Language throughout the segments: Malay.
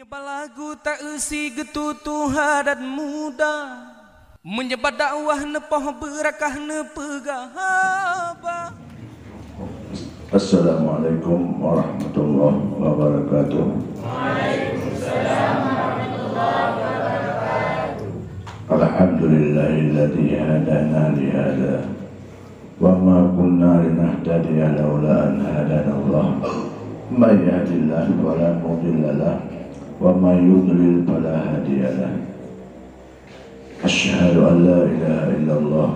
Menyebar lagu tak isi getutuha dan muda, menyebar dakwah nepoh berakah nepegahaba. Assalamualaikum warahmatullahi wabarakatuh. Waalaikumsalam warahmatullahi wabarakatuh. Alhamdulillahilladzi hadana li hada wa ma kunna linahtadiya laula an hadana Allah. May yahdihillahu fala mudilla lahu wa may yudlil fala hadiya lahu. Asyhadu an la ilaha illallah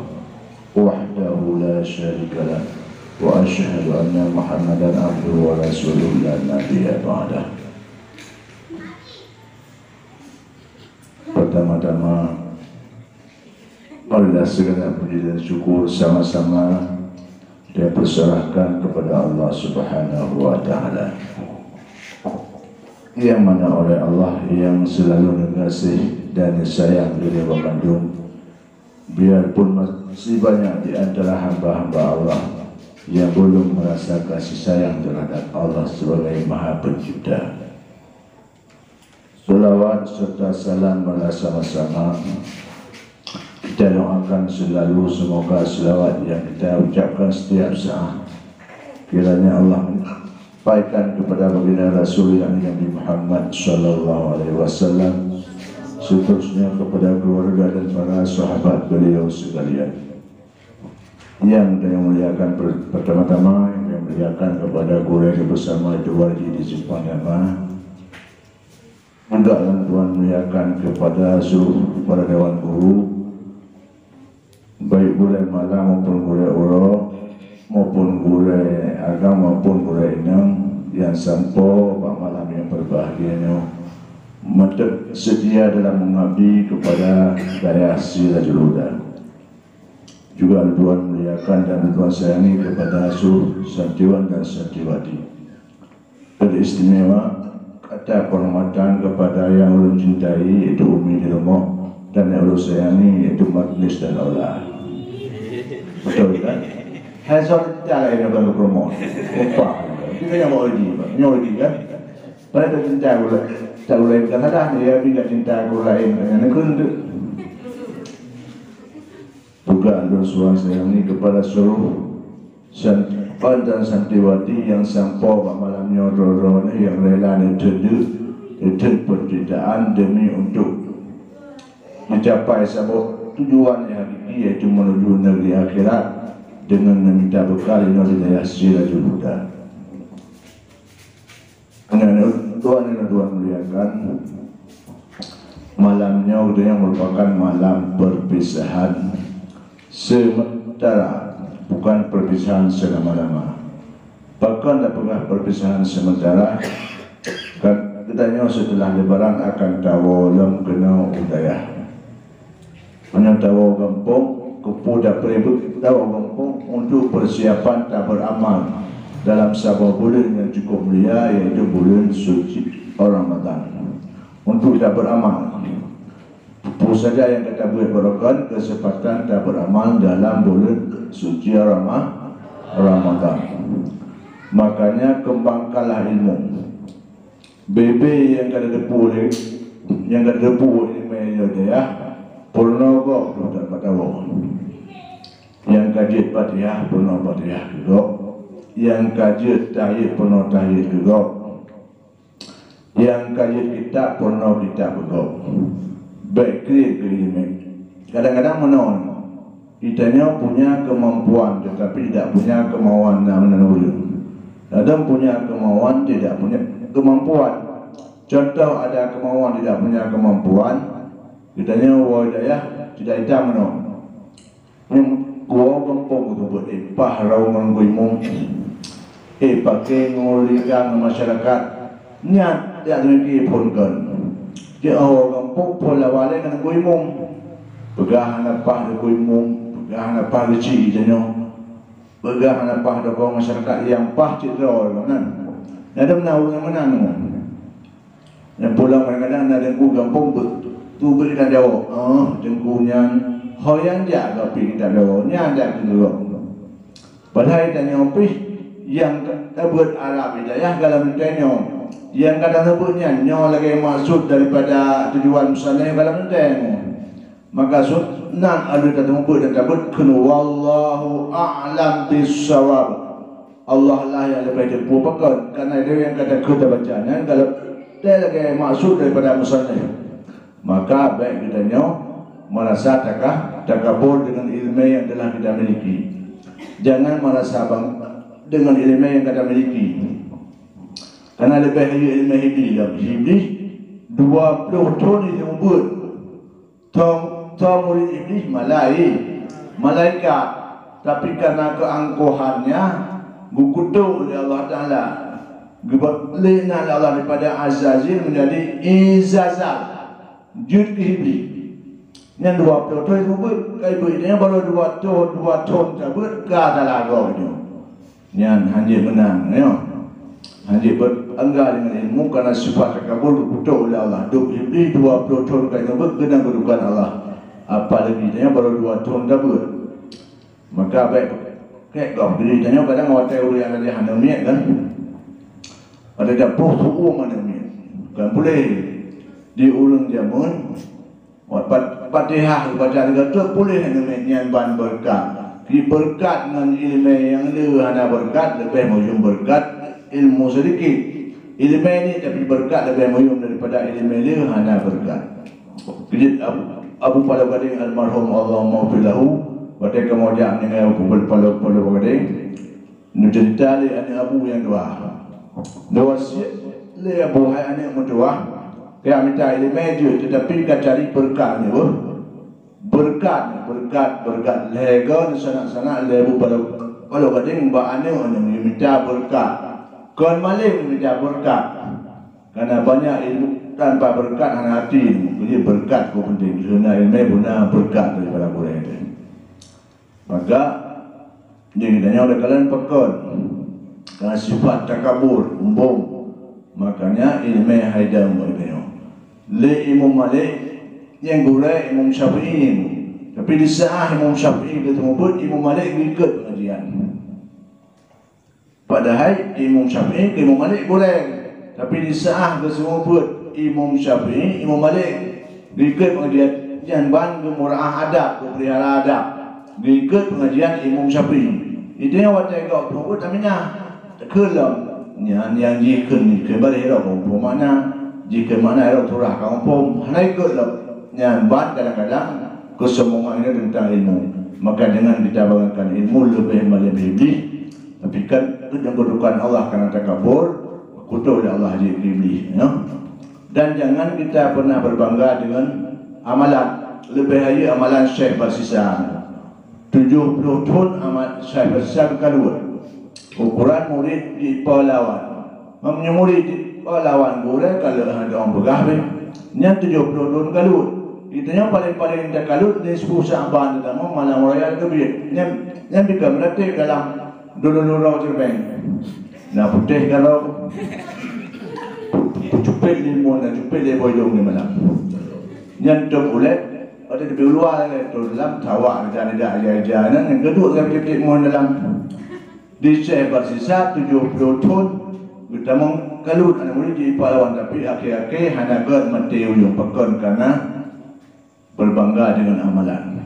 wahdahu la syarika lahu wa asyhadu anna Muhammadan abduhu wa rasuluhu la nabiyya ba'dah. Pertama-tama, marilah segala puji dan syukur sama-sama dia perserahkan kepada Allah Subhanahu wa Ta'ala, yang mana oleh Allah yang selalu mengasihi dan sayang di Dewa Bandung. Biarpun masih banyak di antara hamba-hamba Allah yang belum merasa kasih sayang terhadap Allah sebagai Maha Pencipta. Salawat serta salam bersama-sama kita doakan selalu, semoga selawat yang kita ucapkan setiap saat kiranya Allah menyampaikan kepada baginda Rasul yang Nabi Muhammad sallallahu alaihi wasallam, seterusnya kepada keluarga dan para sahabat beliau sekalian. Yang saya muliakan pertama-tama, yang muliakan kepada guru yang bersama dua di Jepang Yama, juga yang Tuhan muliakan kepada seluruh para dewan guru, baik guru malam maupun guru uro maupun guru agama maupun guru enam yang sampo pak malam yang berbahagia mantap setia dalam mengabdi kepada daya sila juruda. Juga Tuhan muliakan dan Tuhan sayangi kepada seluruh santiwan dan santiwati. Beristimewa kata penghormatan kepada yang ulun cintai, yaitu Umi di rumah, dan yang ulun sayangi, yaitu majlis dan aula. Betul kan? Hai soal cara ini bukan promo. Apa? Kita yang mau lagi kan? Pada cinta gula, tak gula kan ada dia tidak cinta gula lain dengan kundu. Juga doa sayangi kepada seluruh santiwan dan santiwati yang sampo malamnya roro yang rela itu penderitaan demi untuk mencapai sebuah tujuan yang hakiki, yaitu menuju negeri akhirat dengan meminta bekal inna sila juhuda. Tuhan muliakan, malamnya yang merupakan malam perpisahan sementara, bukan perpisahan selama-lama. Bahkan tak pernah perpisahan sementara. Katanya setelah lebaran akan tawolem kena udaya. Hanya tawo kampung, kepada peribut tawo kampung untuk persiapan tak beramal dalam sebuah bulan yang cukup mulia, yaitu bulan suci Ramadan. Untuk tak beramal, apa saja yang kita boleh berikan kesempatan tak beramal dalam bulan suci Ramadan. Makanya kembangkanlah ilmu. Bebe yang kada depu ini meja dia purna kok tak tahu. Yang kaji Fatihah purna Fatihah juga. Yang kaji tahiyat purna tahiyat juga. Yang kaji kitab purna kitab juga. Baik kiri-kiri. Kadang-kadang menon kitanya punya kemampuan tetapi tidak punya kemauan menurut. Kadang punya kemauan tidak punya kemampuan. Contoh, ada kemauan tidak punya kemampuan, kitanya wadaya tidak hitam menon. Gua kampung itu buat pahrau mengguimung pakai ngulikan masyarakat niat tidak memiliki punkan. Dia awal kampung pola wale kan guimung pegahan apa de guimung pegahan apa de ci janyo pegahan apa de masyarakat yang pah citra kan ada menahu yang menang yang pulang kadang-kadang ada ku kampung tu berikan jawab jengkunya hoyan dia tapi kita jawabnya ada juga padahal tanya opis yang tak buat Arab hidayah dalam tanya yang kadang sebutnya nyo lagi maksud daripada tujuan misalnya kalau penting maka sunat ada kata mubut dan tabut kena wallahu a'lam bisawab. Allah lah yang lebih jempuh pakon karena dia yang kata kita bacanya kalau dia lagi maksud daripada misalnya maka baik kita nyo merasa takabur dengan ilmu yang telah kita miliki. Jangan merasa bangga dengan ilmu yang kita miliki. Karena lebih ilmu iblis 20 tahun itu membut. Tong murid iblis malaikat. Tapi karena keangkuhannya dikutuk oleh Allah Ta'ala. Lina Allah daripada Azazil menjadi Izazal. Jud ke iblis. Yang 20 tahun membut. Kai beritanya baru 2 tahun terbut kata lagu itu. Yang hanya menang. Hanya beranggar dengan ilmu karena sifat takabur dikutuk oleh Allah. Duk iblis 20 tahun kai membut kena kedudukan Allah. Apalagi dia baru 2 tahun terbut. Maka baik kayak kau beritanya kadang orang teori yang ada hanamiat kan. Ada dapur suku hanamiat. Kan boleh diurung jamun. Fatihah baca kata boleh dengan ban berkat. Di berkat dengan ilmu yang lu hana berkat lebih mujum berkat ilmu sedikit. Ilmu ini tapi berkat lebih mujum daripada ilmu lu hana berkat. Jadi Abu Palak Gading almarhum Allah maghfirlahu pada kemudian dengan Abu Palak Gading cerita li abu yang dua li Abu hai anak mutua. Dia minta ilmu je tetapi dia cari berkat ni berkat lega di sana lebu kalau kadang baane orang minta berkat kon maling minta berkat karena banyak ilmu tanpa berkat hanya hati jadi berkat ko penting guna ilmu guna berkat daripada boleh maka jadi tanya oleh kalian pekon karena sifat takabur umbung makanya ilmu haidam bertanya le Imam Malik yang gurau Imam Syafi'i tapi di saat Imam Syafi'i ketemu pun Imam Malik ikut pengajian padahal Imam Syafi'i ke Imam Malik gurau tapi di saat ketemu pun Imam Syafi'i Imam Malik ikut pengajian jangan ban ke murah adab ke pelihara adab ikut pengajian Imam Syafi'i itu yang wajah kau tunggu tapi kelam yang jikun ni kembali hidup mana jika mana ada turah kampung hanya ikutlah yang ban kadang-kadang kesemuanya tentang ilmu maka dengan kita banggakan ilmu lebih melebihi tapi kan dengan kedudukan Allah karena takabur kutuk oleh Allah jadi iblis dan jangan kita pernah berbangga dengan amalan lebih lagi amalan Syekh Barsisa 70 tahun amal Syekh Barsisa kedua ukuran murid di Pahlawan mempunyai murid di lawan boleh kalau ada orang bergahwin yang 70 tahun kalut itu yang paling-paling tak kalut ni 10 Syaban pertama malam raya kebir yang bisa meletik dalam dulu-dulu terbang nah putih kalau cupit limon dan cupit dia bojong ni malam yang tu boleh ada di luar tu dalam tawak ada aja-aja yang kedua yang cupit limon dalam di Syekh Barsisa 70 tahun kita mengkalut anak murid di Pahlawan tapi akhir-akhir hanya God mati ujung pekon karena berbangga dengan amalan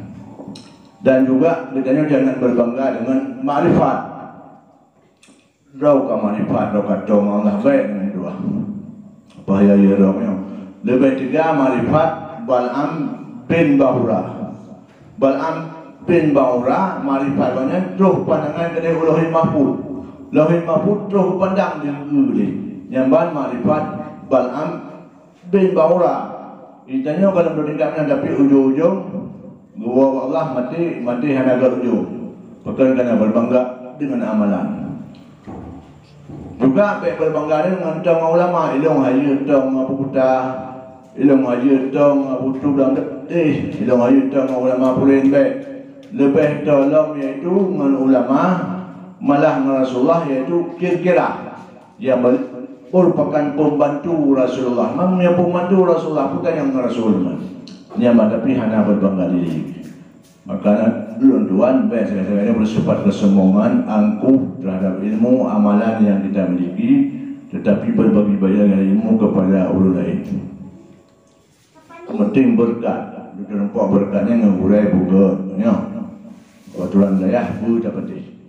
dan juga kita jangan berbangga dengan ma'rifat rau ka ma'rifat rau ka dong Allah baik dengan dua bahaya ya rau lebih tiga ma'rifat Bal'am bin Bahura ma'rifat banyak terus pandangan kedai Lauhul Mahfuz Lauhul Mahfuz terus pandang dia yang ban ma'rifat Bal'am bin Bahura itanya kalau berdekatan tapi ujung-ujung gua Allah mati hanya agak ujung bukan kerana berbangga dengan amalan juga berbangga dengan tong ulama ilmu haji tong apa kuta ilmu haji tong apa tulang ilmu haji tong ulama pulen baik lebih tolong iaitu dengan ulama malah dengan Rasulullah iaitu kira-kira yang merupakan pembantu Rasulullah. Memangnya pembantu Rasulullah bukan yang Rasulullah. Yang tapi hanya berbangga diri. Maka tuan biasa-biasa bersifat kesombongan, angkuh terhadap ilmu amalan yang kita miliki tetapi berbagi bayangan ilmu kepada orang lain. Penting berkat, kita nampak berkatnya ngurai buka, ya. Aturan daya pun tak penting.